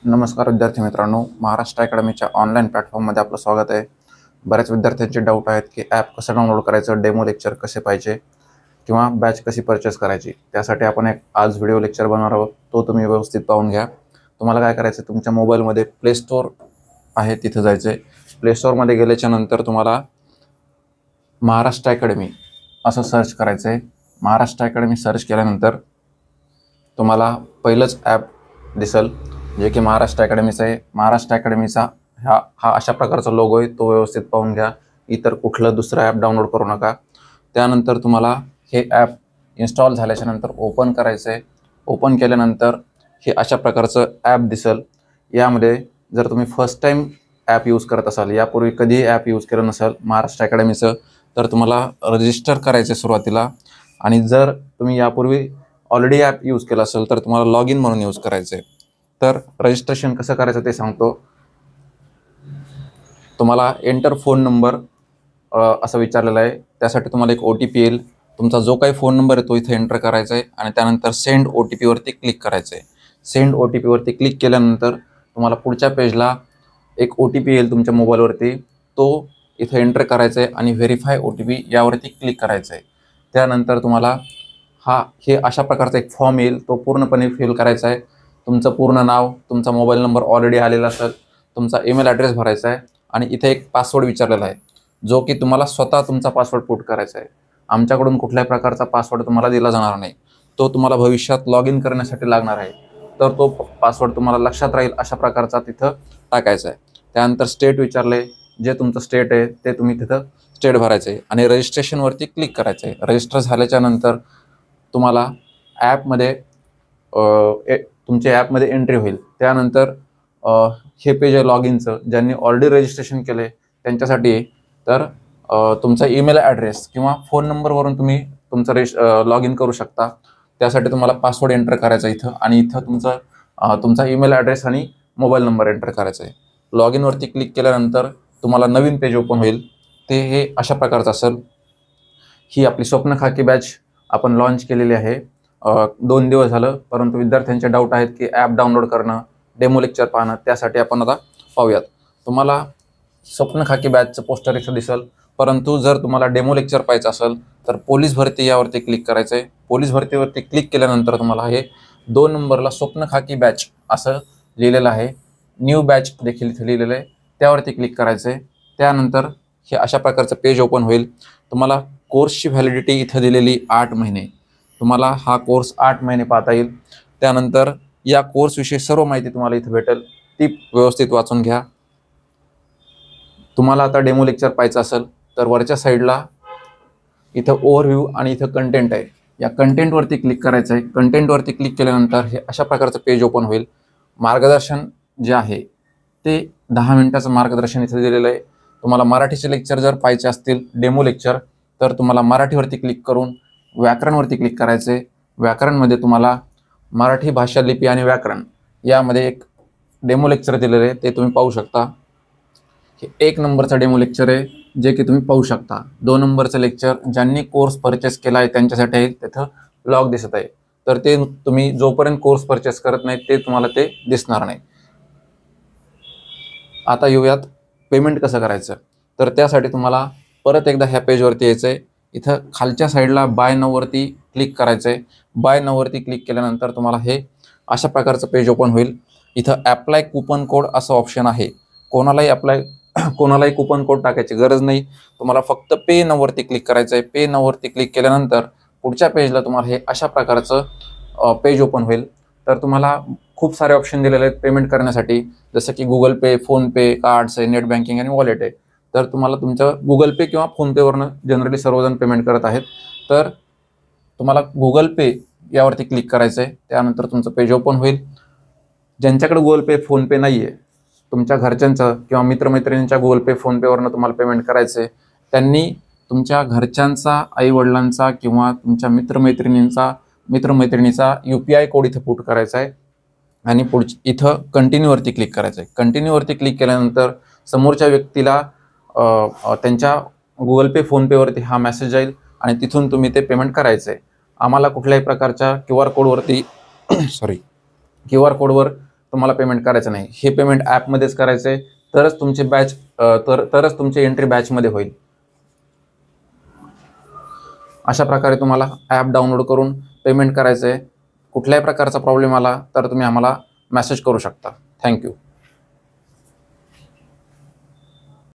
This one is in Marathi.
नमस्कार विद्यार्थी मित्रांनो, महाराष्ट्र अकॅडमीच्या ऑनलाईन प्लॅटफॉर्ममध्ये आपलं स्वागत आहे। बऱ्याच विद्यार्थ्यांचे डाऊट आहेत की ॲप कसं डाउनलोड करायचं, डेमो लेक्चर कसे पाहिजे किंवा बॅच कशी परचेस करायची। त्यासाठी आपण एक आज व्हिडिओ लेक्चर बनवणार आहोत, तो तुम्ही व्यवस्थित पाहून घ्या। तुम्हाला काय करायचं, तुमच्या मोबाईलमध्ये प्ले स्टोअर आहे तिथे जायचं आहे। प्ले स्टोअरमध्ये गेल्याच्या नंतर तुम्हाला महाराष्ट्र अकॅडमी असं सर्च करायचं आहे। महाराष्ट्र अकॅडमी सर्च केल्यानंतर तुम्हाला पहिलंच ॲप दिसेल जे की महाराष्ट्र अकॅडमीचा आहे। महाराष्ट्र अकॅडमीचा हा अशा प्रकारचा लोगो आहे, तो व्यवस्थित पाहून घ्या। इतर कुठलं दुसरं ॲप डाउनलोड करू नका। त्यानंतर तुम्हाला हे ॲप इन्स्टॉल झाल्याच्या नंतर ओपन करायचं आहे। ओपन केल्यानंतर हे अशा प्रकारचं ॲप दिसेल। यामध्ये जर तुम्ही फर्स्ट टाइम ॲप यूज करत असाल, यापूर्वी कधीही ॲप यूज केलं नसेल महाराष्ट्र अकॅडमीचं, तर तुम्हाला रजिस्टर करायचं आहे सुरुवातीला। आणि जर तुम्ही यापूर्वी ऑलरेडी ॲप यूज केलं असेल तर तुम्हाला लॉग इन म्हणून यूज करायचं आहे। तर रजिस्ट्रेशन कसं करायचं ते सांगतो। तुम्हाला एंटर फोन नंबर असं विचारलेलं आहे, त्यासाठी तुम्हाला एक OTP येईल। तुमचा जो काही फोन नंबर आहे तो इथे एंटर करायचा आहे आणि त्यानंतर सेंड OTP वरती क्लिक करायचं आहे। सेंड OTP वरती क्लिक केल्यानंतर तुम्हाला पुढच्या पेजला एक OTP येईल तुमच्या मोबाईलवरती, तो इथे एंटर करायचा आहे आणि व्हेरीफाय OTP यावरती क्लिक करायचं आहे। त्यानंतर तुम्हाला हे अशा प्रकारचा एक फॉर्म येईल, तो पूर्णपणे फिल करायचा आहे। तुमचं पूर्ण नाव, तुमचा मोबाईल नंबर ऑलरेडी आलेला असेल, तुमचा ईमेल ॲड्रेस भरायचा आहे आणि इथे एक पासवर्ड विचारलेला आहे, जो की तुम्हाला स्वतः तुमचा पासवर्ड पुट करायचा आहे। आमच्याकडून कुठल्याही प्रकारचा पासवर्ड तुम्हाला दिला जाणार नाही, तो तुम्हाला भविष्यात लॉग इन करण्यासाठी लागणार आहे। तर तो पासवर्ड तुम्हाला लक्षात राहील अशा प्रकारचा तिथं टाकायचा आहे। त्यानंतर स्टेट विचारले, जे तुमचं स्टेट आहे ते तुम्ही तिथं स्टेट भरायचं आहे आणि रजिस्ट्रेशनवरती क्लिक करायचं आहे। रजिस्टर झाल्याच्या नंतर तुम्हाला ॲपमध्ये तुमच्या ॲपमध्ये एंट्री होईल। त्यानंतर हे पेज आहे लॉग इनचं, ज्यांनी ऑलरेडी रजिस्ट्रेशन केले त्यांच्यासाठी। तर तुमचा ईमेल ॲड्रेस किंवा फोन नंबरवरून तुम्ही तुमचं लॉग इन करू शकता। त्यासाठी तुम्हाला पासवर्ड एंटर करायचा इथं आणि इथं तुमचा ईमेल ॲड्रेस आणि मोबाईल नंबर एंटर करायचा आहे। लॉग इनवरती क्लिक केल्यानंतर तुम्हाला नवीन पेज ओपन होईल, ते हे अशा प्रकारचं असेल। ही आपली स्वप्न खाकी बॅच आपण लॉन्च केलेली आहे 2 दिवस झालं, परंतु विद्यार्थ्यांचे डाऊट आहेत की ॲप डाउनलोड करणं, डेमो लेक्चर पाहणं, त्यासाठी आपण आता पाहूयात। तुम्हाला स्वप्न खाकी बॅचचं पोस्टर इथं दिसेल, परंतु जर तुम्हाला डेमो लेक्चर पाहायचं असेल तर पोलीस भरती यावरती क्लिक करायचं आहे। पोलीस भरतीवरती क्लिक केल्यानंतर तुम्हाला हे 2 नंबरला स्वप्न खाकी बॅच असं लिहिलेलं आहे, न्यू बॅच देखील इथे लिहिलेलं आहे, त्यावरती क्लिक करायचं आहे। त्यानंतर हे अशा प्रकारचं पेज ओपन होईल। तुम्हाला कोर्सची व्हॅलिडिटी इथं दिलेली 8 महिने, तुम्हाला हा कोर्स 8 महिने पाहता येईल। त्यानंतर या कोर्सविषयी सर्व माहिती तुम्हाला इथे भेटेल, ती व्यवस्थित वाचून घ्या। तुम्हाला आता डेमो लेक्चर पाहायचं असेल तर वरच्या साईडला इथं ओव्हरव्ह्यू आणि इथं कंटेंट आहे, या कंटेंटवरती क्लिक करायचं आहे। कंटेंटवरती क्लिक केल्यानंतर हे अशा प्रकारचं पेज ओपन होईल। मार्गदर्शन जे आहे ते 10 मिनिटाचं मार्गदर्शन इथे दिलेलं आहे। तुम्हाला मराठीचे लेक्चर जर पाहायचे असतील, डेमो लेक्चर, तर तुम्हाला मराठीवरती क्लिक करून व्याकरणवरती क्लिक करायचं आहे। व्याकरणमध्ये तुम्हाला मराठी भाषा लिपी आणि व्याकरण यामध्ये एक डेमो लेक्चर दिलेलं आहे, ते तुम्ही पाहू शकता। हे 1 नंबरचं डेमो लेक्चर आहे, जे की तुम्ही पाहू शकता। 2 नंबरचं लेक्चर ज्यांनी कोर्स परचेस केला आहे त्यांच्यासाठी आहे, तिथं लॉग दिसत आहे। तर ते तुम्ही जोपर्यंत कोर्स परचेस करत नाही ते तुम्हाला ते दिसणार नाही। आता येऊयात पेमेंट कसं करायचं। तर त्यासाठी तुम्हाला परत एकदा ह्या पेजवरती यायचं आहे। इथं खालच्या साईडला बाय नाववरती क्लिक करायचं आहे। बाय नाववरती क्लिक केल्यानंतर तुम्हाला हे अशा प्रकारचं पेज ओपन होईल। इथं ॲप्लाय कुपन कोड असं ऑप्शन आहे। कोणालाही कुपन कोड टाकायची गरज नाही, तुम्हाला फक्त पे नाववरती क्लिक करायचं आहे। पे नाववरती क्लिक केल्यानंतर पुढच्या पेजला तुम्हाला हे अशा प्रकारचं पेज ओपन होईल। तर तुम्हाला खूप सारे ऑप्शन दिलेले आहेत पेमेंट करण्यासाठी, जसं की गुगल पे, फोनपे, कार्ड्स आहे, नेट बँकिंग आणि वॉलेट आहे। तर तुम्हाला तुमचं गुगल पे किंवा फोनपेवरनं जनरली सर्वजण पेमेंट करत आहेत, तर तुम्हाला गुगल पे यावरती क्लिक करायचं आहे। त्यानंतर तुमचं पेज ओपन होईल। ज्यांच्याकडे गुगल पे, फोनपे नाही आहे, तुमच्या घरच्यांचं किंवा मित्रमैत्रिणींच्या गुगल पे, फोनपेवरनं तुम्हाला पेमेंट करायचं आहे, त्यांनी तुमच्या घरच्यांचा, आईवडिलांचा किंवा तुमच्या मित्रमैत्रिणीचा UPI कोड इथं पुट करायचा आहे आणि इथं कंटिन्यूवरती क्लिक करायचं आहे। कंटिन्यूवरती क्लिक केल्यानंतर समोरच्या व्यक्तीला त्यांच्या गुगल पे, फोनपेवरती हा मेसेज जाईल आणि तिथून तुम्ही ते पेमेंट करायचं आहे। आम्हाला कुठल्याही प्रकारच्या QR कोडवर तुम्हाला पेमेंट करायचं नाही. हे पेमेंट ॲपमध्येच करायचं आहे, तरच तुमची बॅच तरच तुमची एंट्री बॅचमध्ये होईल. अशा प्रकारे तुम्हाला ॲप डाउनलोड करून पेमेंट करायचं आहे. कुठल्याही प्रकारचा प्रॉब्लेम आला तर तुम्ही आम्हाला मेसेज करू शकता. थँक्यू.